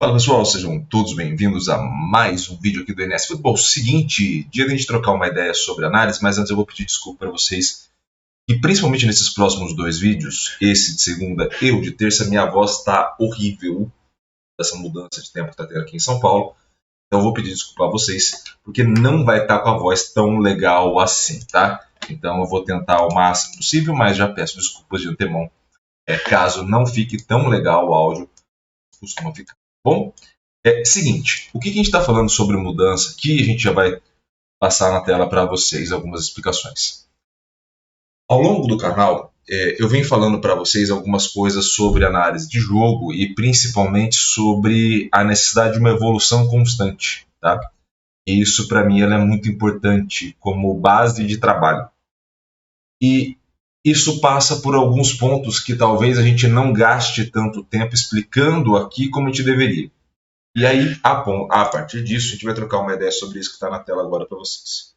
Fala pessoal, sejam todos bem-vindos a mais um vídeo aqui do NS Futebol. Seguinte, dia de a gente trocar uma ideia sobre análise, mas antes eu vou pedir desculpa para vocês. E principalmente nesses próximos dois vídeos, esse de segunda e o de terça, minha voz está horrível, dessa mudança de tempo que está tendo aqui em São Paulo. Então eu vou pedir desculpa a vocês, porque não vai estar com a voz tão legal assim, tá? Então eu vou tentar o máximo possível, mas já peço desculpas de antemão, caso não fique tão legal o áudio, costuma ficar. Bom, seguinte, o que a gente está falando sobre mudança aqui, a gente já vai passar na tela para vocês algumas explicações. Ao longo do canal, eu venho falando para vocês algumas coisas sobre análise de jogo e principalmente sobre a necessidade de uma evolução constante, tá? E isso para mim é muito importante como base de trabalho. E isso passa por alguns pontos que talvez a gente não gaste tanto tempo explicando aqui como a gente deveria. E aí, a partir disso, a gente vai trocar uma ideia sobre isso que está na tela agora para vocês.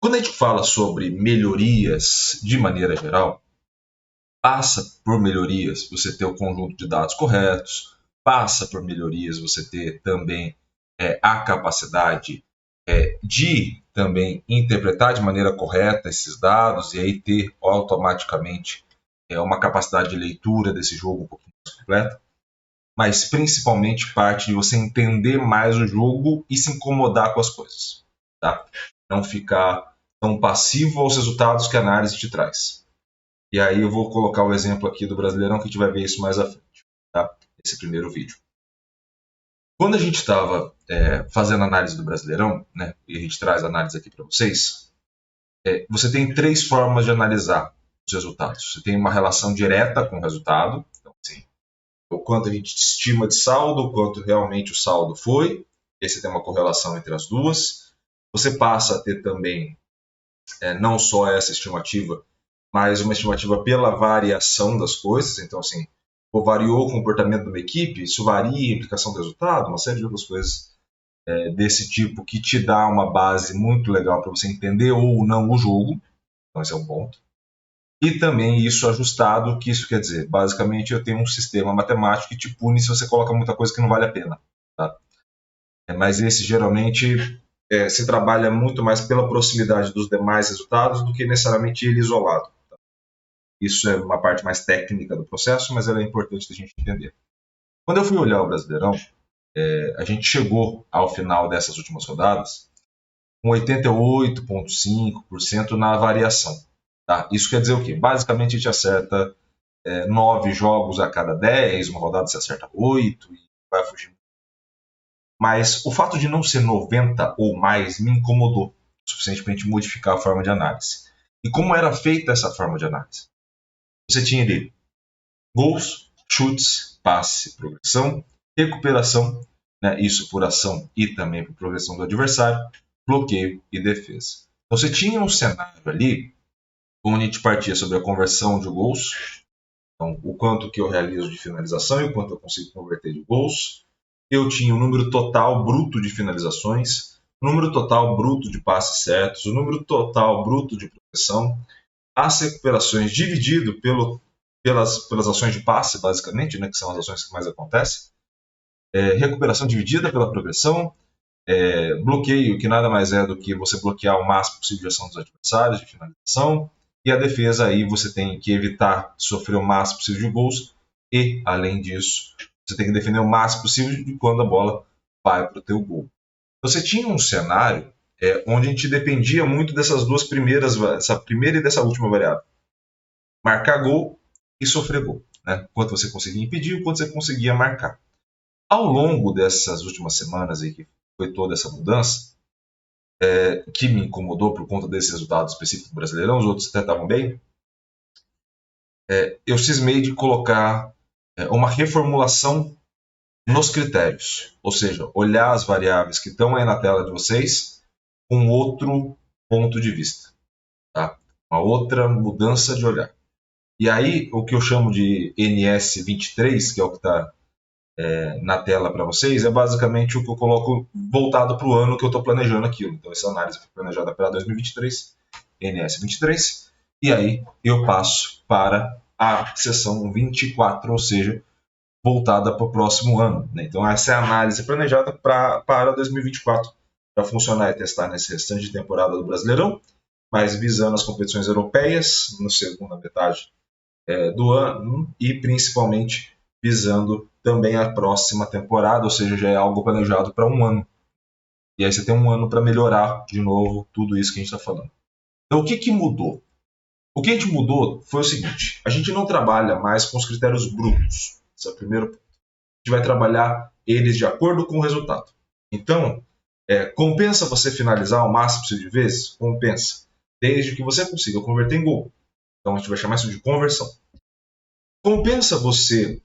Quando a gente fala sobre melhorias de maneira geral, passa por melhorias você ter o conjunto de dados corretos, passa por melhorias você ter também a capacidade de também interpretar de maneira correta esses dados e aí ter automaticamente uma capacidade de leitura desse jogo um pouquinho mais completa. Mas principalmente parte de você entender mais o jogo e se incomodar com as coisas, tá? Não ficar tão passivo aos resultados que a análise te traz. E aí eu vou colocar o exemplo aqui do Brasileirão, que a gente vai ver isso mais à frente, tá? Esse primeiro vídeo. Quando a gente estava fazendo análise do Brasileirão, né, e a gente traz a análise aqui para vocês, você tem três formas de analisar os resultados. Você tem uma relação direta com o resultado, então assim, o quanto a gente estima de saldo, o quanto realmente o saldo foi. Esse tem uma correlação entre as duas. Você passa a ter também não só essa estimativa, mas uma estimativa pela variação das coisas. Então, assim, variou o comportamento de uma equipe, isso varia a implicação do resultado, uma série de outras coisas desse tipo que te dá uma base muito legal para você entender ou não o jogo. Então, esse é um ponto. E também isso ajustado, o que isso quer dizer? Basicamente, eu tenho um sistema matemático que te pune se você coloca muita coisa que não vale a pena. Tá? Mas esse geralmente se trabalha muito mais pela proximidade dos demais resultados do que necessariamente ele isolado. Tá? Isso é uma parte mais técnica do processo, mas ela é importante da gente entender. Quando eu fui olhar o Brasileirão, a gente chegou ao final dessas últimas rodadas com 88,5% na variação. Tá? Isso quer dizer o quê? Basicamente a gente acerta 9 jogos a cada 10, uma rodada se acerta 8 e vai fugir. Mas o fato de não ser 90 ou mais me incomodou o suficiente para a gente modificar a forma de análise. E como era feita essa forma de análise? Você tinha ali gols, chutes, passe, progressão, recuperação, né, isso por ação e também por progressão do adversário, bloqueio e defesa. Então você tinha um cenário ali onde a gente partia sobre a conversão de gols, então o quanto que eu realizo de finalização e o quanto eu consigo converter de gols. Eu tinha o número total bruto de finalizações, o número total bruto de passes certos, o número total bruto de progressão, as recuperações dividido pelas ações de passe, basicamente, né, que são as ações que mais acontecem, recuperação dividida pela progressão, bloqueio, que nada mais é do que você bloquear o máximo possível de ação dos adversários, de finalização, e a defesa aí você tem que evitar sofrer o máximo possível de gols e, além disso, você tem que defender o máximo possível de quando a bola vai para o teu gol. Você tinha um cenário onde a gente dependia muito dessas duas primeiras, essa primeira e dessa última variável. Marcar gol e sofrer gol. Né? Quanto você conseguia impedir e quanto você conseguia marcar. Ao longo dessas últimas semanas aí, que foi toda essa mudança, que me incomodou por conta desse resultado específico do Brasileirão, os outros até estavam bem, eu cismei de colocar uma reformulação nos critérios, ou seja, olhar as variáveis que estão aí na tela de vocês com outro ponto de vista, tá? Uma outra mudança de olhar. E aí, o que eu chamo de NS23, que é o que está na tela para vocês, é basicamente o que eu coloco voltado para o ano que eu estou planejando aquilo. Então, essa análise foi planejada para 2023, NS23, e aí eu passo para a seção 24, ou seja, voltada para o próximo ano, né? Então essa é a análise planejada para 2024, para funcionar e testar nesse restante de temporada do Brasileirão, mas visando as competições europeias na segunda metade do ano e principalmente visando também a próxima temporada, ou seja, já é algo planejado para um ano. E aí você tem um ano para melhorar de novo tudo isso que a gente está falando. Então o que mudou? O que a gente mudou foi o seguinte: a gente não trabalha mais com os critérios brutos. Esse é o primeiro ponto. A gente vai trabalhar eles de acordo com o resultado. Então, compensa você finalizar o máximo possível de vezes? Compensa. Desde que você consiga converter em gol. Então a gente vai chamar isso de conversão. Compensa você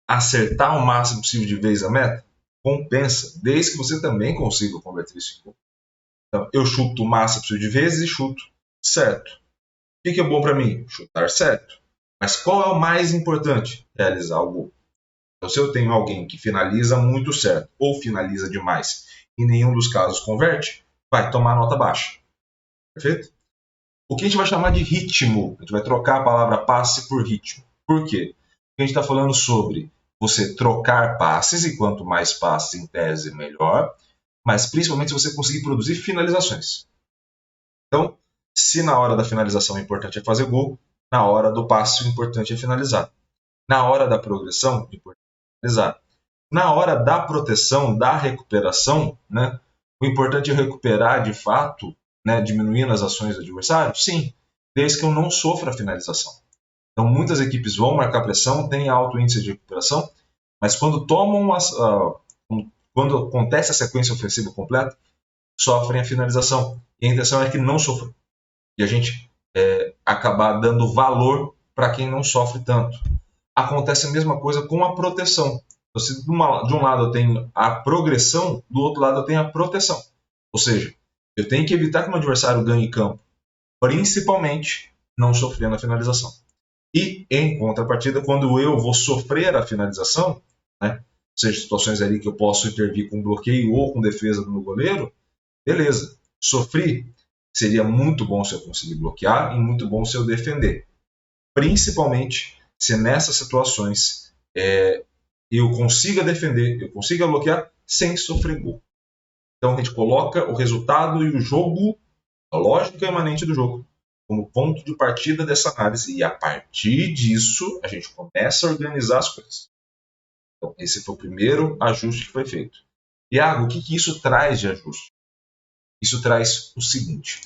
acertar o máximo possível de vezes a meta? Compensa, desde que você também consiga converter isso em gol. Então, eu chuto o máximo possível de vezes e chuto certo. O que é bom para mim? Chutar certo. Mas qual é o mais importante? Realizar o gol. Então, se eu tenho alguém que finaliza muito certo ou finaliza demais e em nenhum dos casos converte, vai tomar nota baixa. Perfeito? O que a gente vai chamar de ritmo? A gente vai trocar a palavra passe por ritmo. Por quê? Porque a gente está falando sobre você trocar passes, e quanto mais passes em tese, melhor, mas principalmente se você conseguir produzir finalizações. Então, se na hora da finalização o importante é fazer gol, na hora do passe o importante é finalizar. Na hora da progressão, o importante é finalizar. Na hora da proteção, da recuperação, né, o importante é recuperar de fato, né, diminuindo as ações do adversário? Sim, desde que eu não sofra a finalização. Então, muitas equipes vão marcar pressão, têm alto índice de recuperação, mas quando quando acontece a sequência ofensiva completa, sofrem a finalização. E a intenção é que não sofram. E a gente acabar dando valor para quem não sofre tanto. Acontece a mesma coisa com a proteção. Então, se de um lado eu tenho a progressão, do outro lado eu tenho a proteção. Ou seja, eu tenho que evitar que o meu adversário ganhe campo, principalmente não sofrendo a finalização. E, em contrapartida, quando eu vou sofrer a finalização, né, seja situações ali que eu posso intervir com bloqueio ou com defesa do meu goleiro, beleza, sofri, seria muito bom se eu conseguir bloquear e muito bom se eu defender. Principalmente se nessas situações eu consiga defender, eu consiga bloquear sem sofrer gol. Então a gente coloca o resultado e o jogo, a lógica imanente do jogo, como ponto de partida dessa análise, e a partir disso a gente começa a organizar as coisas. Então esse foi o primeiro ajuste que foi feito. Iago, o que isso traz de ajuste? Isso traz o seguinte,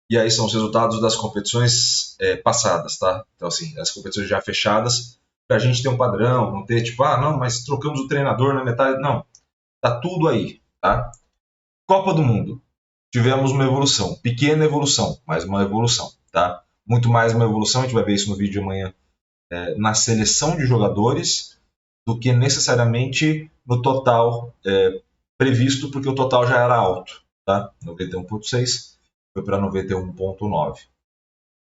e aí são os resultados das competições passadas, tá? Então assim, as competições já fechadas, para a gente ter um padrão, não ter tipo, não, mas trocamos o treinador na metade, não, tá tudo aí, tá? Copa do Mundo. Tivemos uma evolução, pequena evolução, mas uma evolução, tá? Muito mais uma evolução, a gente vai ver isso no vídeo de amanhã, na seleção de jogadores, do que necessariamente no total previsto, porque o total já era alto, tá? 91.6 foi para 91.9.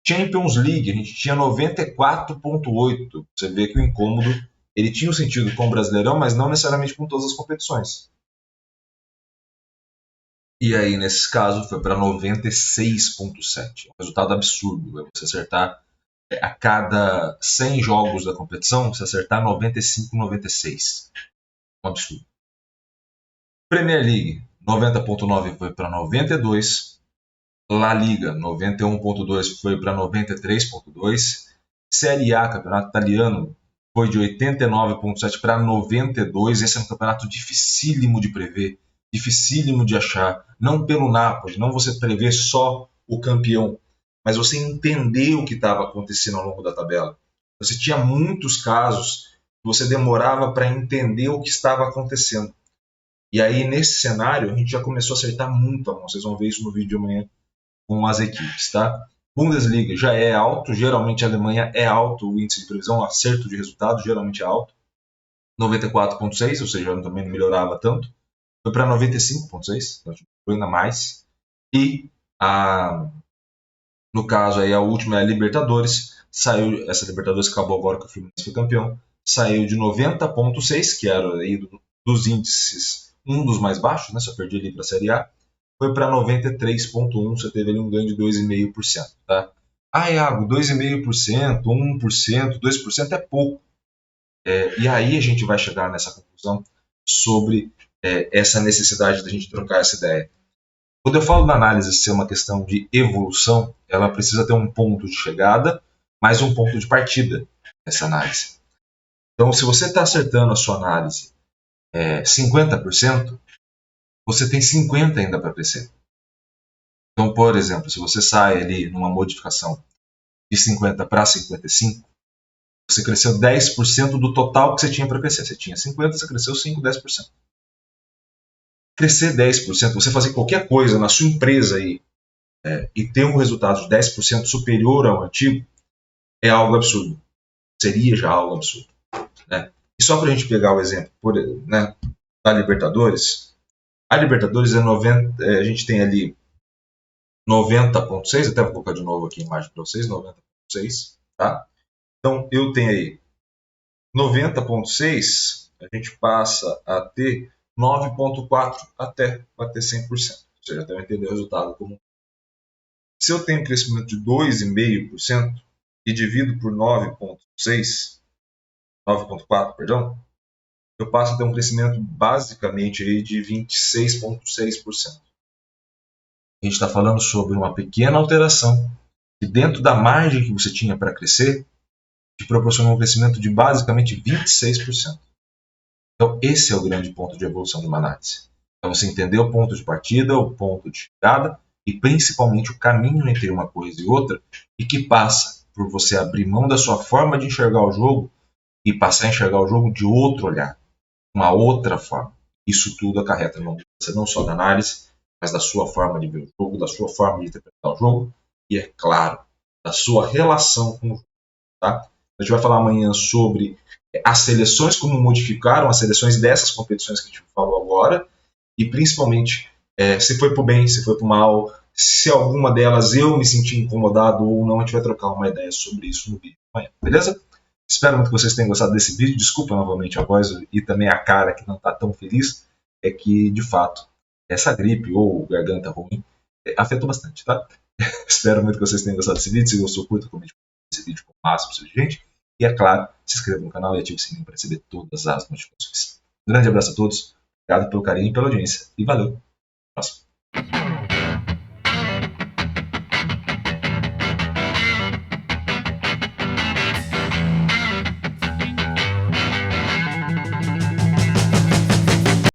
Champions League, a gente tinha 94.8. Você vê que o incômodo ele tinha um sentido com o Brasileirão, mas não necessariamente com todas as competições. E aí, nesse caso, foi para 96,7. Um resultado absurdo. É você acertar a cada 100 jogos da competição, você acertar 95, 96. Um absurdo. Premier League, 90,9 foi para 92. La Liga, 91,2 foi para 93,2. Série A, campeonato italiano, foi de 89,7 para 92. Esse é um campeonato dificílimo de prever, dificílimo de achar. Não pelo Napoli, não você prever só o campeão, mas você entender o que estava acontecendo ao longo da tabela. Você tinha muitos casos que você demorava para entender o que estava acontecendo. E aí, nesse cenário, a gente já começou a acertar muito a mão. Vocês vão ver isso no vídeo de amanhã com as equipes, tá? Bundesliga já é alto, geralmente a Alemanha é alto, o índice de previsão, o acerto de resultado geralmente é alto. 94,6, ou seja, também não melhorava tanto. Foi para 95,6, então foi ainda mais. E no caso aí a última é a Libertadores, saiu, essa Libertadores acabou agora que o Fluminense foi campeão, saiu de 90,6, que era aí dos índices um dos mais baixos, né? Só perdi ali para a Série A, foi para 93,1, você teve ali um ganho de 2,5%, tá? Iago, 2,5%, 1%, 2% é pouco. E aí a gente vai chegar nessa conclusão sobre essa necessidade da gente trocar essa ideia. Quando eu falo da análise ser uma questão de evolução, ela precisa ter um ponto de chegada, mais um ponto de partida nessa análise. Então, se você está acertando a sua análise 50%, você tem 50% ainda para crescer. Então, por exemplo, se você sai ali numa modificação de 50 para 55, você cresceu 10% do total que você tinha para crescer. Você tinha 50, você cresceu 5, 10%. Crescer 10%, você fazer qualquer coisa na sua empresa aí, e ter um resultado de 10% superior ao antigo, é algo absurdo. Seria já algo absurdo. Né? E só para a gente pegar o exemplo da Libertadores, a Libertadores é 90, a gente tem ali 90,6, até vou colocar de novo aqui a imagem para vocês, 90,6, tá? Então eu tenho aí 90,6, a gente passa a ter 9,4 até bater 100%. Você já deve entender o resultado comum. Se eu tenho um crescimento de 2,5% e divido por 9,4, perdão, eu passo a ter um crescimento basicamente aí de 26,6%. A gente está falando sobre uma pequena alteração que dentro da margem que você tinha para crescer, te proporcionou um crescimento de basicamente 26%. Então esse é o grande ponto de evolução de uma análise. É você entender o ponto de partida, o ponto de chegada e principalmente o caminho entre uma coisa e outra, e que passa por você abrir mão da sua forma de enxergar o jogo e passar a enxergar o jogo de outro olhar, uma outra forma. Isso tudo acarreta numa mudança não só da análise, mas da sua forma de ver o jogo, da sua forma de interpretar o jogo e, é claro, da sua relação com o jogo. Tá? A gente vai falar amanhã sobre as seleções, como modificaram as seleções dessas competições que a gente falou agora, e principalmente se foi para o bem, se foi para o mal, se alguma delas eu me senti incomodado ou não. A gente vai trocar uma ideia sobre isso no vídeo amanhã, beleza? Espero muito que vocês tenham gostado desse vídeo. Desculpa novamente a voz e também a cara que não está tão feliz. É que, de fato, essa gripe ou garganta ruim afetou bastante, tá? Espero muito que vocês tenham gostado desse vídeo. Se gostou, curta, comente esse vídeo com o máximo de gente. E, é claro, se inscreva no canal e ative o sininho para receber todas as notificações. Um grande abraço a todos. Obrigado pelo carinho e pela audiência. E valeu. Até a próxima.